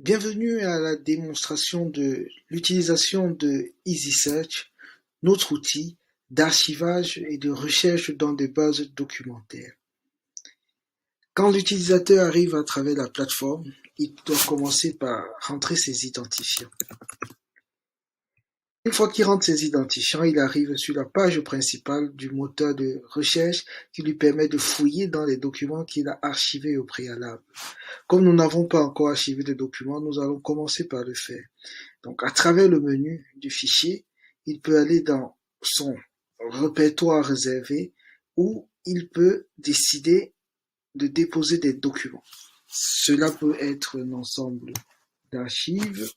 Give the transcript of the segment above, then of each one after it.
Bienvenue à la démonstration de l'utilisation de EasySearch, notre outil d'archivage et de recherche dans des bases documentaires. Quand l'utilisateur arrive à travers la plateforme, il doit commencer par rentrer ses identifiants. Une fois qu'il rentre ses identifiants, il arrive sur la page principale du moteur de recherche qui lui permet de fouiller dans les documents qu'il a archivés au préalable. Comme nous n'avons pas encore archivé de documents, nous allons commencer par le faire. Donc, à travers le menu du fichier, il peut aller dans son répertoire réservé où il peut décider de déposer des documents. Cela peut être un ensemble d'archives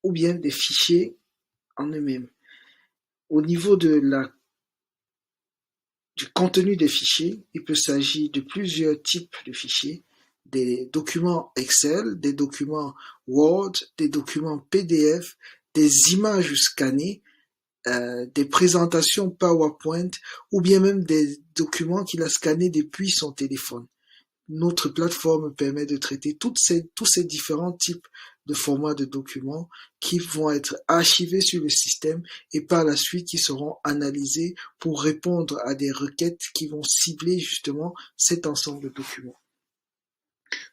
ou bien des fichiers en eux-mêmes. Au niveau du contenu des fichiers, il peut s'agir de plusieurs types de fichiers, des documents Excel, des documents Word, des documents PDF, des images scannées, des présentations PowerPoint ou bien même des documents qu'il a scannés depuis son téléphone. Notre plateforme permet de traiter tous ces différents types de formats de documents qui vont être archivés sur le système et par la suite qui seront analysés pour répondre à des requêtes qui vont cibler justement cet ensemble de documents.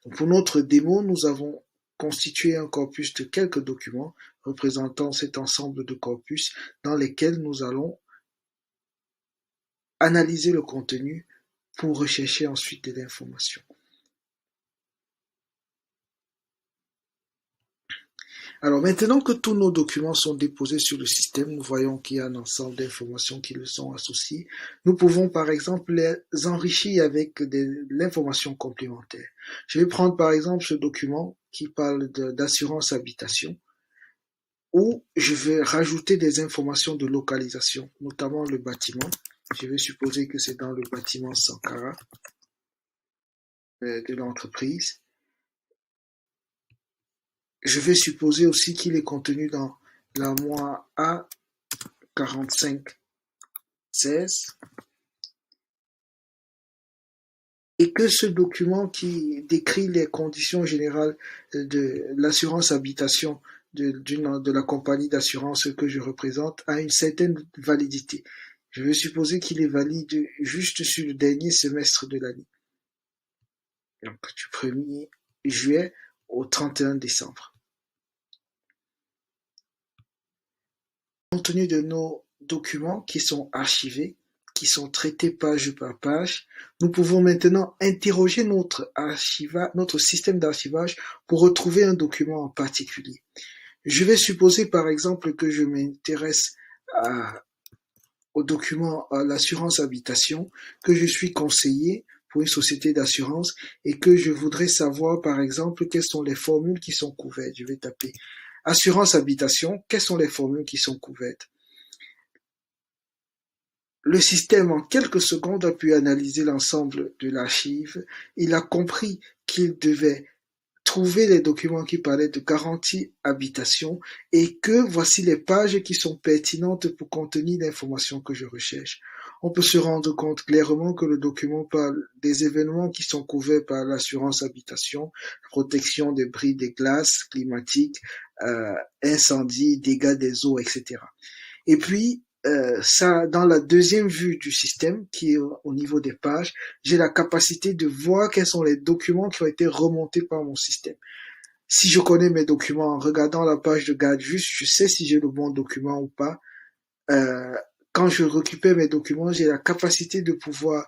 Donc pour notre démo, nous avons constitué un corpus de quelques documents représentant cet ensemble de corpus dans lesquels nous allons analyser le contenu pour rechercher ensuite de l'information. Alors maintenant que tous nos documents sont déposés sur le système, nous voyons qu'il y a un ensemble d'informations qui le sont associées. Nous pouvons par exemple les enrichir avec l'information complémentaire. Je vais prendre par exemple ce document qui parle d'assurance habitation, où je vais rajouter des informations de localisation, notamment le bâtiment. Je vais supposer que c'est dans le bâtiment Sankara de l'entreprise. Je vais supposer aussi qu'il est contenu dans l'armoire A4516 et que ce document qui décrit les conditions générales de l'assurance habitation de la compagnie d'assurance que je représente a une certaine validité. Je vais supposer qu'il est valide juste sur le dernier semestre de l'année. Donc du 1er juillet au 31 décembre. Compte tenu de nos documents qui sont archivés, qui sont traités page par page, nous pouvons maintenant interroger notre système d'archivage pour retrouver un document en particulier. Je vais supposer par exemple que je m'intéresse au document à l'assurance habitation, que je suis conseiller pour une société d'assurance et que je voudrais savoir par exemple quelles sont les formules qui sont couvertes. Je vais taper assurance habitation, quelles sont les formules qui sont couvertes. Le système, en quelques secondes, a pu analyser l'ensemble de l'archive. Il a compris qu'il devait trouver les documents qui parlaient de garantie habitation et que voici les pages qui sont pertinentes pour contenir l'information que je recherche. On peut se rendre compte clairement que le document parle des événements qui sont couverts par l'assurance habitation, protection des bris des glaces climatiques, incendie, dégâts des eaux, etc. Et puis, ça, dans la deuxième vue du système, qui est au niveau des pages, j'ai la capacité de voir quels sont les documents qui ont été remontés par mon système. Si je connais mes documents en regardant la page de garde juste, je sais si j'ai le bon document ou pas. Quand je récupère mes documents, j'ai la capacité de pouvoir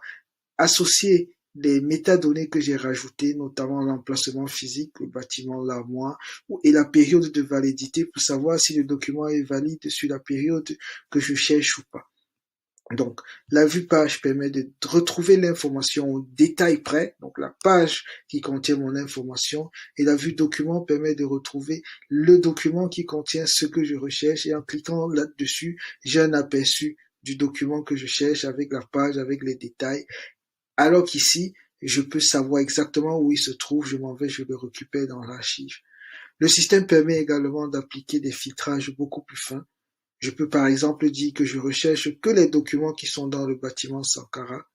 associer les métadonnées que j'ai rajoutées, notamment l'emplacement physique, le bâtiment, l'armoire, et la période de validité pour savoir si le document est valide sur la période que je cherche ou pas. Donc, la vue page permet de retrouver l'information au détail près, donc la page qui contient mon information, et la vue document permet de retrouver le document qui contient ce que je recherche, et en cliquant là-dessus, j'ai un aperçu du document que je cherche avec la page, avec les détails, alors qu'ici, je peux savoir exactement où il se trouve, je m'en vais, je le récupère dans l'archive. Le système permet également d'appliquer des filtrages beaucoup plus fins. Je peux par exemple dire que je recherche que les documents qui sont dans le bâtiment Sankara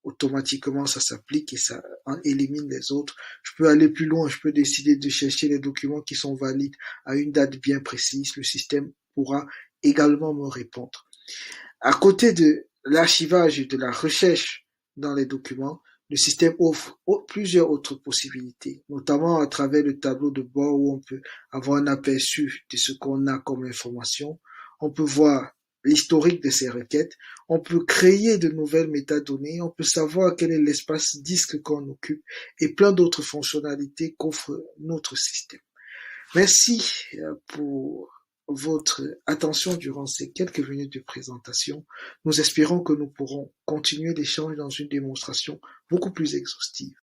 automatiquement ça s'applique et ça élimine les autres. Je peux aller plus loin, je peux décider de chercher les documents qui sont valides à une date bien précise. Le système pourra également me répondre. À côté de l'archivage et de la recherche dans les documents, le système offre plusieurs autres possibilités, notamment à travers le tableau de bord où on peut avoir un aperçu de ce qu'on a comme information. On peut voir l'historique de ces requêtes. On peut créer de nouvelles métadonnées. On peut savoir quel est l'espace disque qu'on occupe et plein d'autres fonctionnalités qu'offre notre système. Merci pour votre attention durant ces quelques minutes de présentation. Nous espérons que nous pourrons continuer l'échange dans une démonstration beaucoup plus exhaustive.